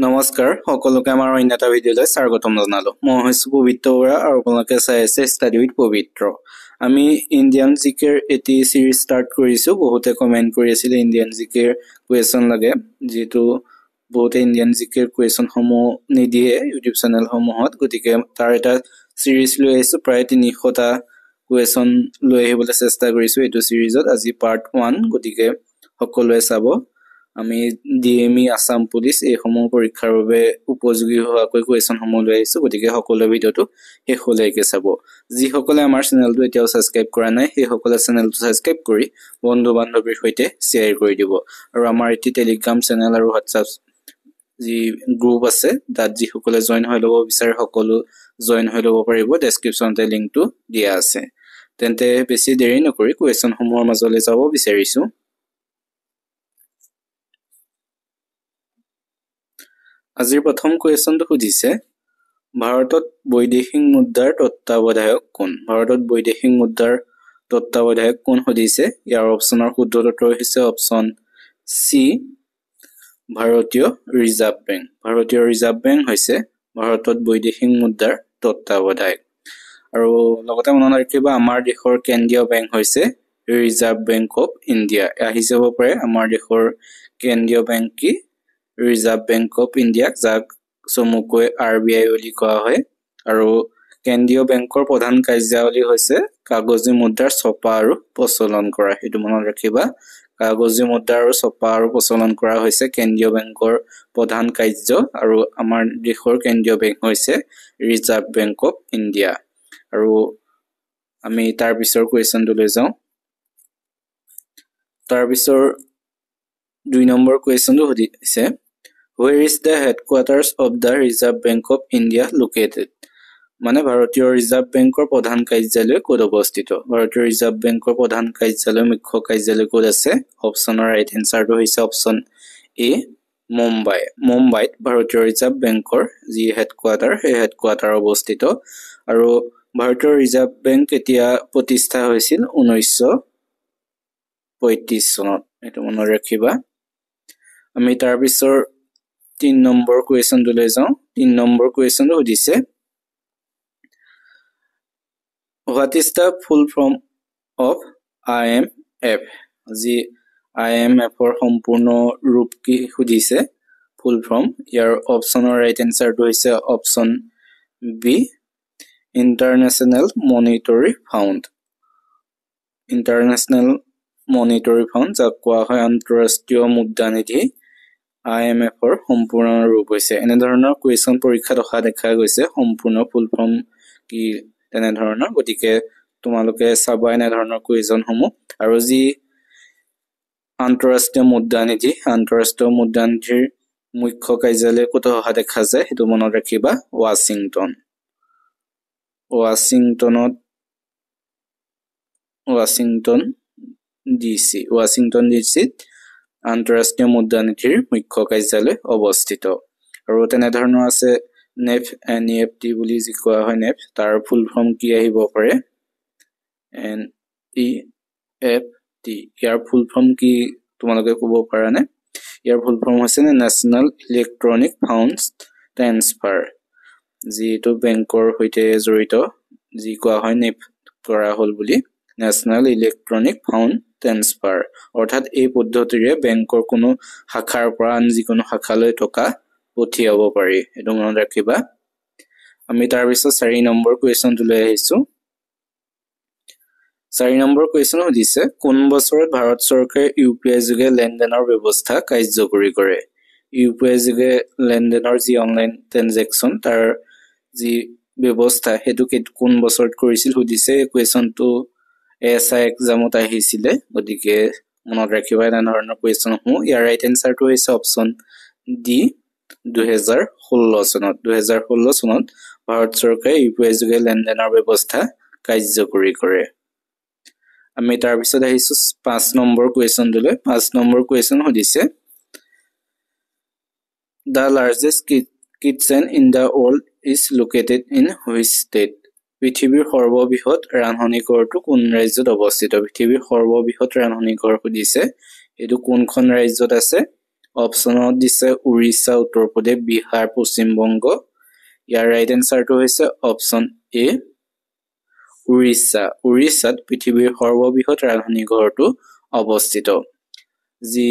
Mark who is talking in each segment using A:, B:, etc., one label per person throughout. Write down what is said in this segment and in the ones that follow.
A: নমস্কাৰ সকলোকে আমাৰ অন্য এটা ভিডিঅ'লৈ স্বাগতম জনালো মই হৈছো পবিত্ৰ বৰা আৰু আপোনালোকে চাই আছে ষ্টাডি উইথ পবিত্ৰ আমি ইণ্ডিয়ান জিকেৰ এটি সিৰিজ ষ্টাৰ্ট কৰিছো বহুতে কমেন্ট কৰি আছিল ইণ্ডিয়ান জিকেৰ কোৱেশ্চন লাগে যেটো বহুতে ইণ্ডিয়ান জিকেৰ কোৱেশ্চন সমূহ নিদিয়ে ইউটিউব চেনেল সমূহত গতিকে তাৰ এটা সিৰিজ লৈ আহিছো প্ৰায় 300টা কোৱেশ্চন লৈ আহিবলৈ চেষ্টা কৰিছো এইটো সিৰিজত আজি পাৰ্ট 1 গতিকে সকলোৱে চাব আমি ডিএমই আসাম পুলিশ এই সমূহ পৰীক্ষাৰ বাবে উপযোগী হোৱাকৈ কোৱেশ্চন সমূহ লৈ আহিছো গতিকে সকলো ভিডিওটো শেষলৈকে চাব যি সকলে আমাৰ চেনেলটো এতিয়াও সাবস্ক্ৰাইব কৰা নাই সেই সকলে চেনেলটো সাবস্ক্ৰাইব কৰি বন্ধু বান্ধৱীৰ সৈতে শেয়াৰ কৰি দিব আৰু আমাৰ এটি টেলিগ্ৰাম চেনেল আৰু হোৱাটছআপ যি গ্ৰুপ আছে তাত যি সকলে জয়েন হৈ লব বিচাৰে সকলো জয়েন হৈ লব পাৰিব ডেসক্ৰিপচনতে লিংকটো দিয়া আছে তেন্তে বেছি দেৰি নকৰি কোৱেশ্চন সমূহৰ মাজলৈ যাব বিচাৰিছো আজিৰ প্ৰথম কোৱেশ্চনটো সুধিছে ভাৰতত বৈদেশিক মুদ্ৰাৰ তত্ত্বাৱধায়ক কোন ভাৰতত বৈদেশিক মুদ্ৰাৰ তত্ত্বাৱধায়ক কোন সুধিছে ইয়াৰ অপচনৰ শুদ্ধ উত্তৰ হৈছে অপচন সি ভাৰতীয় ৰিজাৰ্ভ বেংক হৈছে ভাৰতত বৈদেশিক মুদ্ৰাৰ তত্ত্বাৱধায়ক আৰু লগতে মনত ৰাখিবা আমাৰ দেশৰ কেন্দ্ৰীয় বেংক হৈছে ৰিজাৰ্ভ বেংক অফ ইণ্ডিয়া আহি যাব পাৰে আমাৰ দেশৰ কেন্দ্ৰীয় বেংক কি ৰিজাৰ্ভ বেংক অফ ইণ্ডিয়া যাক চমুকৈ আৰবিআই বুলি কোৱা হয় আৰু কেন্দ্ৰীয় বেংকৰ প্ৰধান কাৰ্যাৱলী হৈছে কাগজী মুদ্ৰাৰ ছপা আৰু প্ৰচলন কৰা হেতু মনত ৰাখিবা কাগজী মুদ্ৰাৰ ছপা আৰু প্ৰচলন কৰা হৈছে কেন্দ্ৰীয় বেংকৰ প্ৰধান কাৰ্য আৰু আমাৰ দেশৰ কেন্দ্ৰীয় বেংক হৈছে ৰিজাৰ্ভ বেংক অফ ইণ্ডিয়া আৰু আমি তাৰ পিছৰ কোৱেশ্চনটো লৈ যাওঁ তাৰ পিছৰ 2 নম্বৰ কোৱেশ্চনটো সুধিছে Where is the headquarters of the Reserve Bank of India located? মানে ভাৰতীয় ৰিজাৰ্ভ বেংকৰ প্ৰধান কাৰ্যালয় ক'ত অৱস্থিত ভাৰতীয় ৰিজাৰ্ভ বেংকৰ প্ৰধান কাৰ্যালয় মুখ্য কাৰ্যালয় ক'ত আছে অপচনৰ ৰাইট এনসাৰটো হৈছে অপচন এ মুম্বাইত ভাৰতীয় ৰিজাৰ্ভ বেংকৰ যি হেডকোৱাৰ্টাৰ সেই হেডকোৱাৰ্টাৰ অৱস্থিত আৰু ভাৰতীয় ৰিজাৰ্ভ বেংক কেতিয়া প্ৰতিষ্ঠা হৈছিল 1935 চনত এটো মনত ৰাখিবা আমি তাৰ পিছৰ 3 নম্বৰ কোৱেশ্চনটো লৈ যাওঁ 3 নম্বৰ কোৱেশ্চনটো সুধিছে What is the full form of IMF যি IMF ৰ সম্পূৰ্ণ ৰূপ কি সুধিছে ফুল ফৰ্ম ইয়াৰ অপচনৰ ৰাইট এনসাৰটো হৈছে option B international monetary fund যাক কোৱা হয় আন্তঃৰাষ্ট্ৰীয় মুদ্ৰা নিধি IMF ৰ সম্পূৰ্ণ ৰূপ হৈছে এনে ধৰণৰ কোৱেশ্চন পৰীক্ষাত অহা দেখা গৈছে সম্পূৰ্ণ ফুল ফৰ্ম কি তেনে ধৰণৰ গতিকে তোমালোকে চাবা এনে ধৰণৰ কোৱেশ্চন সমূহ আৰু যি আন্তঃৰাষ্ট্ৰীয় মুদ্ৰা নিধিৰ মুখ্য কাৰ্যালয় ক'ত অহা দেখা যায় হেতু মনত ৰাখিবা ৱাশ্বিংটন ডিচি আন্তঃৰাষ্ট্ৰীয় মুদ্ৰা নিধিৰ মুখ্য কাৰ্যালয় অৱস্থিত আৰু তেনে ধৰণৰ আছে NEFT বুলি যি কোৱা হয় নেফ তাৰ ফুল ফৰ্ম কি আহিব পাৰে NEFT ইয়াৰ ফুল ফৰ্ম কি তোমালোকে ক'ব পাৰা নে ইয়াৰ ফুল ফৰ্ম হৈছে নেশ্যনেল ইলেক্ট্ৰনিক ফাউণ্ডছ ট্ৰান্সফাৰ যিটো বেংকৰ সৈতে জড়িত যি কোৱা হয় নেফ কৰা হল বুলি নেশ্যনেল ইলেক্ট্ৰনিক ফাউণ্ড ট্ৰান্সফাৰ অৰ্থাৎ এই পদ্ধতিৰে বেংকৰ কোনো শাখাৰ পৰা আন যিকোনো শাখালৈ টকা পঠিয়াব পাৰি এটো মনত ৰাখিবা আমি তাৰ পিছত 4 নম্বৰ কোৱেশ্চনটো লৈ আহিছো 4 নম্বৰ কোৱেশ্চন সুধিছে কোন বছৰত ভাৰত চৰকাৰে ইউপিআই যোগে লেনদেনৰ ব্যৱস্থা কাৰ্যকৰী কৰে ইউপিআই যোগে লেনদেনৰ যি অনলাইন ট্ৰানজেকচন তাৰ যি ব্যৱস্থা হেতু কোন বছৰত কৰিছিল সুধিছে এই কোৱেশ্চনটো এসআই এক্সামত আহিছিল গতিকে মনত ৰাখিবা এনে ধৰণৰ কোৱেশ্চন সমূহ ইয়াৰ ৰাইট এনসাৰটো হৈছে অপচন ডি 2016 চনত ভাৰত চৰকাৰে ইউপিআই যোগে লেনদেনৰ ব্যৱস্থা কাৰ্যকৰী কৰে আমি তাৰ পিছত আহিছো 5 নম্বৰ কোৱেশ্চনটোলৈ 5 নম্বৰ কোৱেশ্চন সুধিছে The largest kitchen in the world is located in which state পৃথিৱীৰ সৰ্ববৃহৎ ৰান্ধনীঘৰটো কোন ৰাজ্যত অৱস্থিত পৃথিৱীৰ সৰ্ববৃহৎ ৰান্ধনীঘৰ সুধিছে এটো কোনখন ৰাজ্যত আছে অপশনত দিছে উৰিষ্যা, উত্তৰ প্ৰদেশ, বিহাৰ, পশ্চিম বংগ। ইয়াৰ ৰাইট এনসাৰটো হৈছে অপশন এ উৰিষ্যা। উৰিষ্যাত পৃথিৱীৰ সৰ্ববৃহৎ ৰাজধানী ঘৰটো অৱস্থিত। যি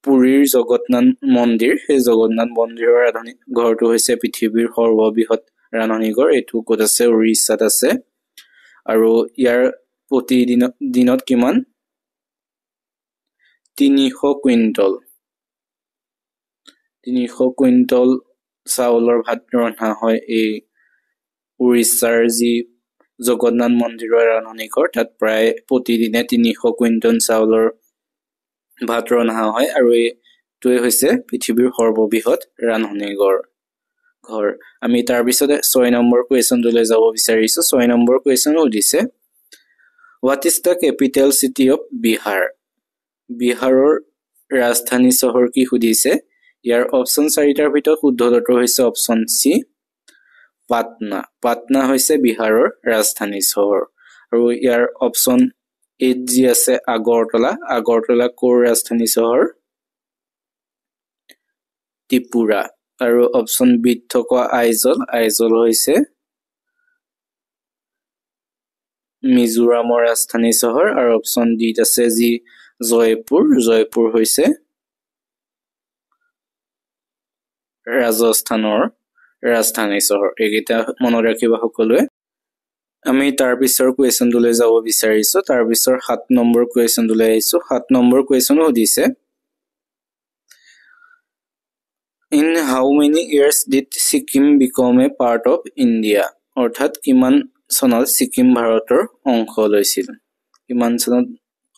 A: পুৰীৰ জগন্নাথ মন্দিৰ, সেই জগন্নাথ মন্দিৰৰ ৰাজধানী ঘৰটো হৈছে পৃথিৱীৰ সৰ্ববৃহৎ ৰাজধানী ঘৰ। এইটো ক'ত আছে? উৰিষ্যাত আছে। আৰু ইয়াৰ প্ৰতিদিনত কিমান? 300 কুইণ্টল চাউলৰ ভাত ৰন্ধা হয় এই উৰিষ্যাৰ যি জগন্নাথ মন্দিৰৰ ৰান্ধনী ঘৰ, তাত প্ৰায় প্ৰতিদিনে 300 কুইণ্টল চাউলৰ ভাত ৰন্ধা হয়। আৰু এইটোৱে হৈছে পৃথিৱীৰ সৰ্ববৃহৎ ৰান্ধনী ঘৰ। আমি তাৰ পিছতে 6 নম্বৰ কুৱেশ্যনটোলৈ যাব বিচাৰিছো। 6 নম্বৰ কুৱেশ্যন সুধিছে, what is the capital city of Bihar? বিহাৰৰ ৰাজধানী চহৰ কি সুধিছে। ইয়াৰ অপশ্যন 4টাৰ ভিতৰত শুদ্ধ উত্তৰটো হৈছে অপশ্যন চি পাটনা। পাটনা হৈছে বিহাৰৰ ৰাজধানী চহৰ। আৰু ইয়াৰ অপশ্যন 8 যি আছে আগৰতলা। আগৰতলা ক'ৰ ৰাজধানী চহৰ? ত্ৰিপুৰা। আৰু অপশ্যন বিত থকা আইজল। আইজল হৈছে মিজোৰামৰ ৰাজধানী চহৰ। আৰু অপশ্যন ডিত আছে যি জয়পুৰ। জয়পুৰ হৈছে ৰাজস্থানৰ ৰাজধানী চহৰ। এইকেইটা মনত ৰাখিবা সকলোৱে। আমি তাৰ পিছৰ কুৱেশ্যনটোলৈ যাব বিচাৰিছো। তাৰ পিছৰ 7 নম্বৰ কুৱেশ্যনটোলৈ আহিছো। 7 নম্বৰ কুৱেশ্যন সুধিছে, in how many years did Sikkim BCom A part of India? অৰ্থাৎ কিমান চনত ছিকিম ভাৰতৰ অংশ লৈছিল? কিমান চনত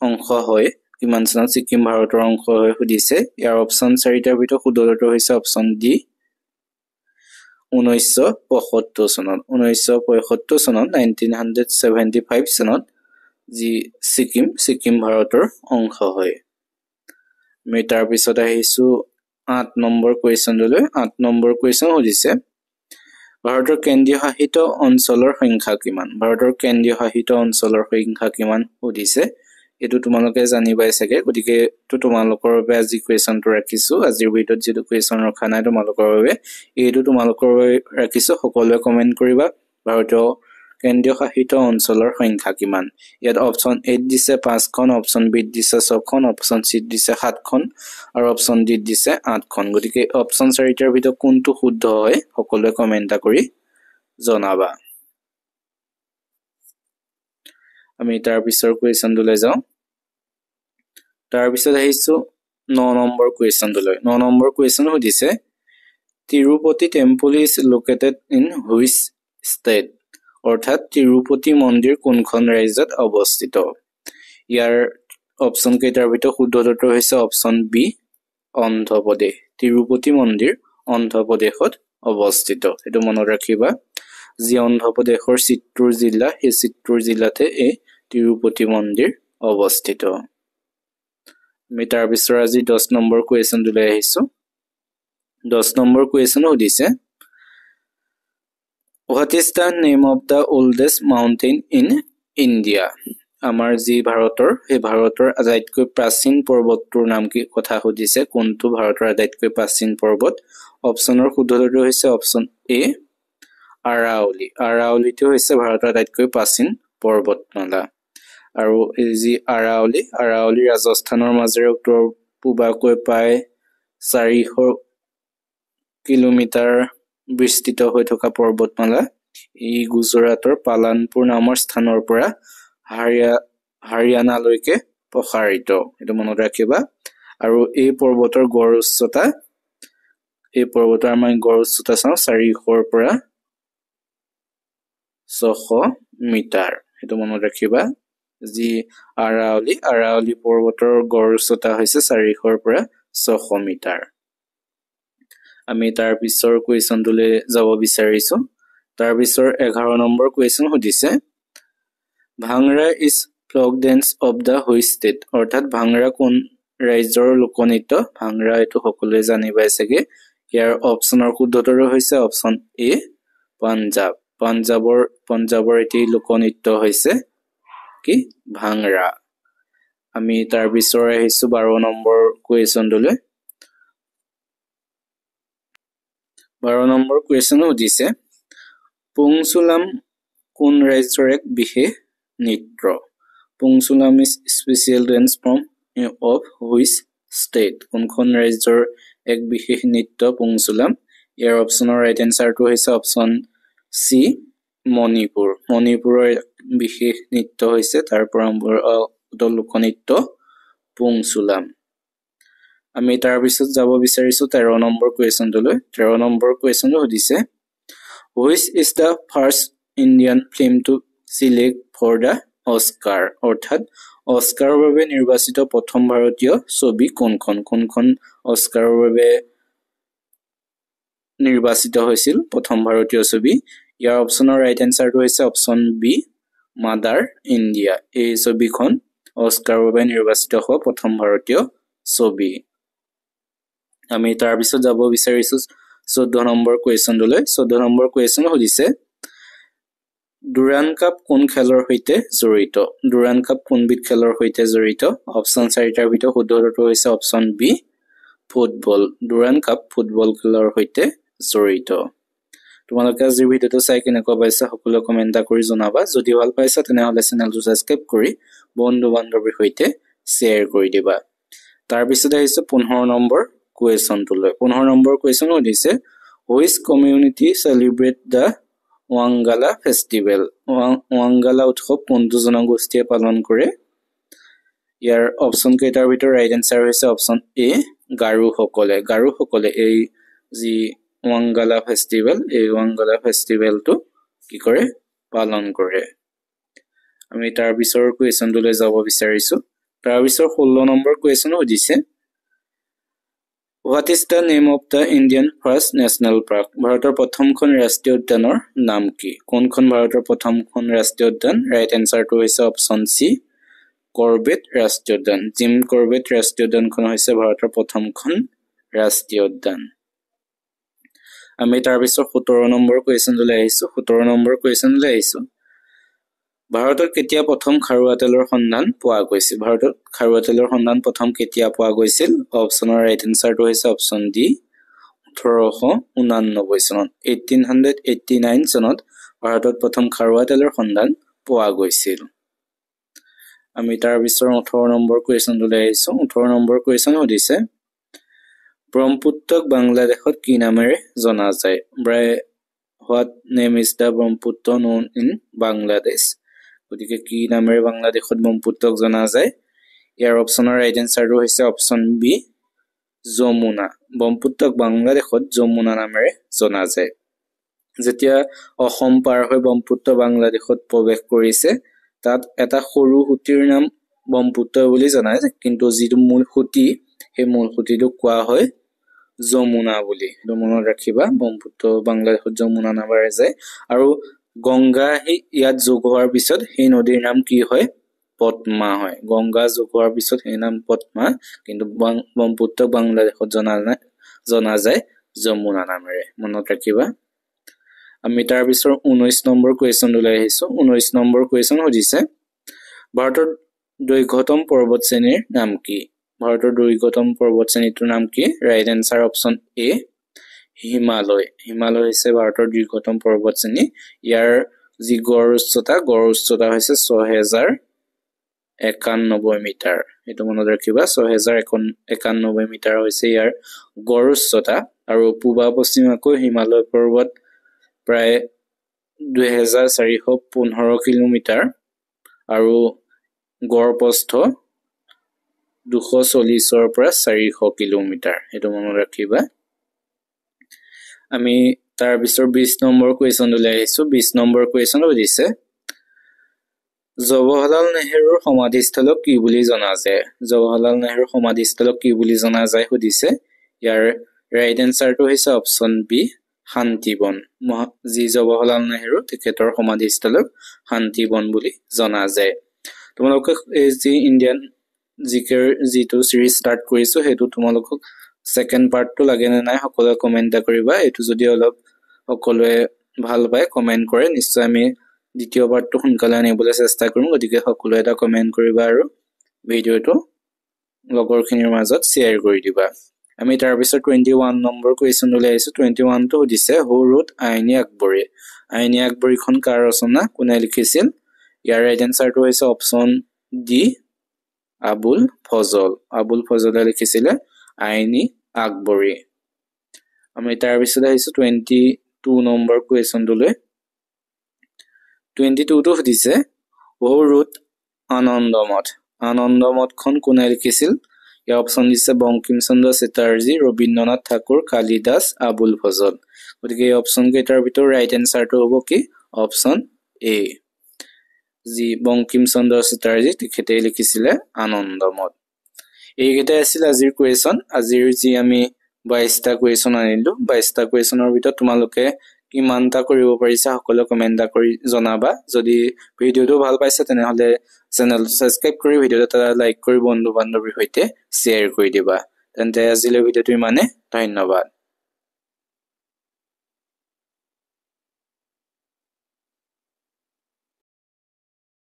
A: অংশ হয়? কিমান চনত ছিকিম ভাৰতৰ অংশ হয় সুধিছে। ইয়াৰ অপশ্যন 4টাৰ ভিতৰত শুদ্ধ উত্তৰটো হৈছে অপশ্যন ডি 1975 চনত। 1975 চনত 1975 চনত যি ছিকিম ভাৰতৰ অংশ হয়। আমি তাৰ পিছত আহিছো 8 নম্বৰ কুৱেশ্যনটোলৈ। 8 নম্বৰ কুৱেশ্যন সুধিছে, ভাৰতৰ কেন্দ্ৰীয় শাসিত অঞ্চলৰ সংখ্যা কিমান? ভাৰতৰ কেন্দ্ৰীয় শাসিত অঞ্চলৰ সংখ্যা কিমান সুধিছে। এইটো তোমালোকে জানিবাই চাগে, গতিকে তোমালোকৰ বাবে আজি কুৱেশ্যনটো ৰাখিছো। আজিৰ ভিডিঅ'ত যিটো কুৱেশ্যন ৰখা নাই তোমালোকৰ বাবে, এইটো তোমালোকৰ বাবে ৰাখিছো। সকলোৱে কমেণ্ট কৰিবা ভাৰতীয় কেন্দ্ৰীয় শাসিত অঞ্চলৰ সংখ্যা কিমান। ইয়াত অপশ্যন 8 দিছে 5খন, অপশ্যন বিত দিছে 6খন, অপশ্যন চিত দিছে 7খন, আৰু অপশ্যন ডিত দিছে 8খন। গতিকে অপশ্যন 4টাৰ ভিতৰত কোনটো শুদ্ধ হয় সকলোৱে কমেণ্ট কৰি জনাবা। আমি তাৰ পিছৰ কুৱেশ্যনটোলৈ যাওঁ। তাৰ পিছত আহিছো 9 নম্বৰ কুৱেশ্যনটোলৈ। 9 নম্বৰ কুৱেশ্যন সুধিছে, Tirupati temple is located in which state? অৰ্থাৎ তিৰুপতি মন্দিৰ কোনখন ৰাজ্যত অৱস্থিত? ইয়াৰ অপশ্যন কেইটাৰ ভিতৰত শুদ্ধ উত্তৰটো হৈছে অপশ্যন বি অন্ধ্ৰপ্ৰদেশ। তিৰুপতি মন্দিৰ অন্ধ্ৰপ্ৰদেশত অৱস্থিত। এইটো মনত ৰাখিবা। যি অন্ধ্ৰপ্ৰদেশৰ চিত্তুৰ জিলা, সেই চিত্তুৰ জিলাতে এই তিৰুপতি মন্দিৰ অৱস্থিত। আমি তাৰ পিছত আজি 10 নম্বৰ কুৱেশ্যনটোলৈ আহিছো। 10 নম্বৰ কুৱেশ্যন সুধিছে, what is the name of the oldest mountain in India? আমাৰ যি ভাৰতৰ, সেই ভাৰতৰ আটাইতকৈ প্ৰাচীন পৰ্বতটোৰ নাম কি কথা সুধিছে। কোনটো ভাৰতৰ আটাইতকৈ প্ৰাচীন পৰ্বত? অপশ্যনৰ শুদ্ধ উত্তৰটো হৈছে অপশ্যন এ আৰাৱলী। আৰাৱলীটো হৈছে ভাৰতৰ আটাইতকৈ প্ৰাচীন পৰ্বতমালা। আৰু এই যি আৰাৱলী ৰাজস্থানৰ মাজেৰে উত্তৰ পূবাকৈ প্ৰায় 400 কিলোমিটাৰ বিস্তৃত হৈ থকা পৰ্বতমালা। ই গুজৰাটৰ পালানপুৰ নামৰ স্থানৰ পৰা হাৰিয়ানালৈকে প্ৰসাৰিত। এইটো মনত ৰাখিবা। আৰু এই পৰ্বতৰ গড় উচ্চতা, আমি গড় উচ্চতা চাওঁ 400ৰ পৰা 600 মিটাৰ। সেইটো মনত ৰাখিবা। যি আৰাৱলী পৰ্বতৰ গড় উচ্চতা হৈছে 400ৰ পৰা 600 মিটাৰ। আমি তাৰ পিছৰ কুৱেশ্যনটোলৈ যাব বিচাৰিছো। তাৰ পিছৰ 11 নম্বৰ কুৱেশ্যন সুধিছে, Bhangra is folk dance of the which state? অৰ্থাৎ ভাংৰা কোন ৰাজ্যৰ লোকনৃত্য? ভাংৰা এইটো সকলোৱে জানিবাই চাগে। ইয়াৰ অপশ্যনৰ শুদ্ধ উত্তৰ হৈছে অপশ্যন এ পাঞ্জাৱ। পাঞ্জাৱৰ এটি লোকনৃত্য হৈছে কি? ভাংৰা। আমি তাৰ পিছৰ আহিছো 12 নম্বৰ কুৱেশ্যনটোলৈ। 12 নম্বৰ কুৱেশ্যন সুধিছে পুংচুলাম কোন ৰাজ্যৰ এক বিশেষ নৃত্য Pungcholom is special dance from of which state কোনখন ৰাজ্যৰ এক বিশেষ নৃত্য পুংচুলাম ইয়াৰ অপচনৰ ৰাইট এনসাৰটো হৈছে অপচন সি মণিপুৰৰ বিশেষ নৃত্য হৈছে তাৰ পৰম্পৰাগত লোকনৃত্য পুংচুলাম আমি তাৰ পিছত যাব বিচাৰিছো 13 নম্বৰ কুৱেশ্যনটোলৈ 13 নম্বৰ কুৱেশ্যনটো সুধিছে which is the first Indian film to select for the Oscar অৰ্থাৎ অস্কাৰৰ বাবে নিৰ্বাচিত প্ৰথম ভাৰতীয় ছবি কোনখন অস্কাৰৰ বাবে নিৰ্বাচিত হৈছিল প্ৰথম ভাৰতীয় ছবি ইয়াৰ অপচনৰ ৰাইট এনসাৰটো হৈছে অপচন বি মাদাৰ ইণ্ডিয়া এই ছবিখন অস্কাৰৰ বাবে নিৰ্বাচিত হোৱা প্ৰথম ভাৰতীয় ছবি আমি তাৰ পিছত যাব বিচাৰিছো 14 নম্বৰ কুৱেশ্যনটোলৈ 14 নম্বৰ কুৱেশ্যন সুধিছে ডুৰান্ড কাপ কোন খেলৰ সৈতে জড়িত ডুৰান্ড কাপ কোনবিধ খেলৰ সৈতে জড়িত অপচন 4টাৰ ভিতৰত শুদ্ধটো হৈছে option B football Durand Cup football খেলৰ সৈতে জড়িত তোমালোকে আজি ভিডিওটো চাই কেনেকুৱা পাইছা সকলো কমেন্ট কৰি জনাবা যদি ভাল পাইছা তেনেহলে চেনেলটো সাবস্ক্ৰাইব কৰি বন্ধু বান্ধৱীৰ সৈতে শেয়াৰ কৰি দিবা তাৰ পিছত আহিছে 15 নম্বৰ কুৱেশ্যনটোলৈ 15 নম্বৰ কুৱেশ্যন সুধিছে which community celebrate the Wangala festival Wangala উৎসৱ কোনটো জনগোষ্ঠীয়ে পালন কৰে ইয়াৰ অপচন কেইটাৰ ভিতৰত ৰাইট এনসাৰ হৈছে অপচন এ গাৰোসকলে এই যি Wangala ফেষ্টিভেলটো কি কৰে পালন কৰে আমি তাৰ পিছৰ কুৱেশ্যনটোলৈ যাব বিচাৰিছো তাৰ পিছৰ 16 নম্বৰ কুৱেশ্যন সুধিছে What is the name of the Indian first national park? ভাৰতৰ প্ৰথমখন ৰাষ্ট্ৰীয় উদ্যানৰ নাম কি? কোনখন ভাৰতৰ প্ৰথমখন ৰাষ্ট্ৰীয় উদ্যান? ৰাইট এনসাৰটো হৈছে অপচন সি কৰবেট ৰাষ্ট্ৰীয় উদ্যান জিম কৰবেট ৰাষ্ট্ৰীয় উদ্যানখন হৈছে ভাৰতৰ প্ৰথমখন ৰাষ্ট্ৰীয় উদ্যান আমি তাৰ পিছত 17 নম্বৰ কুৱেশ্যনলৈ আহিছো ভাৰতত কেতিয়া প্ৰথম খাৰুৱা তেলৰ সন্ধান পোৱা গৈছিল ভাৰতত খাৰুৱা তেলৰ সন্ধান প্ৰথম কেতিয়া পোৱা গৈছিল অপচনৰ ৰাইট এনসাৰটো হৈছে অপচন ডি 1889 চনত 1889 চনত ভাৰতত প্ৰথম খাৰুৱা তেলৰ সন্ধান পোৱা গৈছিল আমি তাৰ পিছত 18 নম্বৰ কুৱেশ্যনলৈ আহিছো 18 নম্বৰ কুৱেশ্যন সুধিছে ব্ৰহ্মপুত্ৰক বাংলাদেশত কি নামেৰে জনা যায় what name is the Brahmaputra known in Bangladesh গতিকে কি নামেৰে বাংলাদেশত ব্ৰহ্মপুত্ৰক জনা যায় ইয়াৰ অপচনৰ ৰাইট এনসাৰটো হৈছে অপচন বি যমুনা ব্ৰহ্মপুত্ৰক বাংলাদেশত যমুনা নামেৰে জনা যায় যেতিয়া অসম পাৰ হৈ ব্ৰহ্মপুত্ৰ বাংলাদেশত প্ৰৱেশ কৰিছে তাত এটা সৰু সুতিৰ নাম ব্ৰহ্মপুত্ৰ বুলি জনা যায় কিন্তু যিটো মূল সুতি সেই মূল সুতিটো কোৱা হয় যমুনা বুলি এটো মনত ৰাখিবা ব্ৰহ্মপুত্ৰ বাংলাদেশত যমুনা নামেৰে যায় আৰু গংগা ইয়াত যোগ হোৱাৰ পিছত সেই নদীৰ নাম কি হয় পদ্মা হয় গংগা যোগ হোৱাৰ পিছত সেই নাম পদ্মা কিন্তু ব্ৰহ্মপুত্ৰ বাংলাদেশত জনা যায় যমুনা নামেৰে মনত ৰাখিবা আমি তাৰ পিছত 19 নম্বৰ কুৱেশ্যনলৈ আহিছো 19 নম্বৰ কুৱেশ্যন সুধিছে ভাৰতৰ দৈৰ্ঘ্যতম পৰ্বত শ্ৰেণীৰ নাম কি ভাৰতৰ দৈৰ্ঘ্যতম পৰ্বত শ্ৰেণীটোৰ নাম কি ৰাইট এনসাৰ অপচন এ হিমালয় হৈছে ভাৰতৰ দীৰ্ঘতম পৰ্বত শ্ৰেণী ইয়াৰ যি গড় উচ্চতা হৈছে 6091 মিটাৰ এটো মনত ৰাখিবা 6091 মিটাৰ হৈছে ইয়াৰ গড় উচ্চতা আৰু পূবা পশ্চিমকৈ হিমালয় পৰ্বত প্ৰায় 2415 কিলোমিটাৰ আৰু গড় প্ৰস্থ 240 ৰ পৰা 400 কিলোমিটাৰ এটো মনত ৰাখিবা আমি তাৰ পিছৰ 20 নম্বৰ কুৱেশ্যনলৈ আহিছো 20 নম্বৰ কুৱেশ্যন সুধিছে জৱাহৰলাল নেহৰুৰ সমাধিস্থলক কি বুলি জনা যায় সুধিছে ইয়াৰ ৰাইট এনসাৰটো হৈছে অপচন বি শান্তিবন যি জৱাহৰলাল নেহৰু তেখেতৰ সমাধিস্থলক শান্তিবন বুলি জনা যায় তোমালোকক এই যি ইণ্ডিয়ান জিকেৰ যিটো সিৰিজ ষ্টাৰ্ট কৰিছো হেতু তোমালোকক সেকেন্ড পাৰ্টটো লাগে নে নাই সকলোৱে কমেন্ট কৰিবা এটো যদি অলপ সকলোৱে ভাল পায় কমেন্ট কৰে নিশ্চয় আমি দ্বিতীয় পাৰ্টটো সোনকালে আনিবলৈ চেষ্টা কৰিম গতিকে সকলোৱে এটা কমেন্ট কৰিবা আৰু ভিডিওটো লগৰখিনিৰ মাজত শ্বেয়াৰ কৰি দিবা আমি তাৰ পিছত 21 নম্বৰ কুৱেশ্যন লৈ আহিছো 21 টো দিছে হু ৰোট আইনি আকবৰী আইনি আকবৰীখন কাৰ ৰচনা কোনে লিখিছিল ইয়াৰ ৰাইট এনসাৰটো হৈছে অপচন ডি আবুল ফজলে লিখিছিলে আইনি আকবৰী আমি তাৰ পিছত আহিছো 22 নম্বৰ কুৱেশ্যনটো লৈ 22 টো দিছে হু ৰোট আনন্দমঠখন কোনে লিখিছিল ইয়াৰ অপচন দিছে বঙ্কিম চন্দ্ৰ চেটাৰ্জী ৰবীন্দ্ৰনাথ ঠাকুৰ কালিদাস আবুল ফজল গতিকে এই অপচন কেইটাৰ ভিতৰত ৰাইট এনসাৰটো হ'ব কি অপচন এ যি বঙ্কিম চন্দ্ৰ চেটাৰ্জী তেখেতে লিখিছিলে আনন্দমঠ এইকেইটাই আছিল আজিৰ কুৱেশ্যন আজিৰ যি আমি 22টা কুৱেশ্যন আনিলো 22টা কুৱেশ্যনৰ ভিতৰত তোমালোকে কিমানটা কৰিব পাৰিছা সকলো কমেন্ট কৰি জনাবা যদি ভিডিওটো ভাল পাইছা তেনেহলে চেনেল সাবস্ক্ৰাইব কৰি ভিডিওটো লাইক কৰি বন্ধু বান্ধৱীৰ সৈতে শেয়াৰ কৰি দিবা তেন্তে আজিলৈ ভিডিওটো ইমানে ধন্যবাদ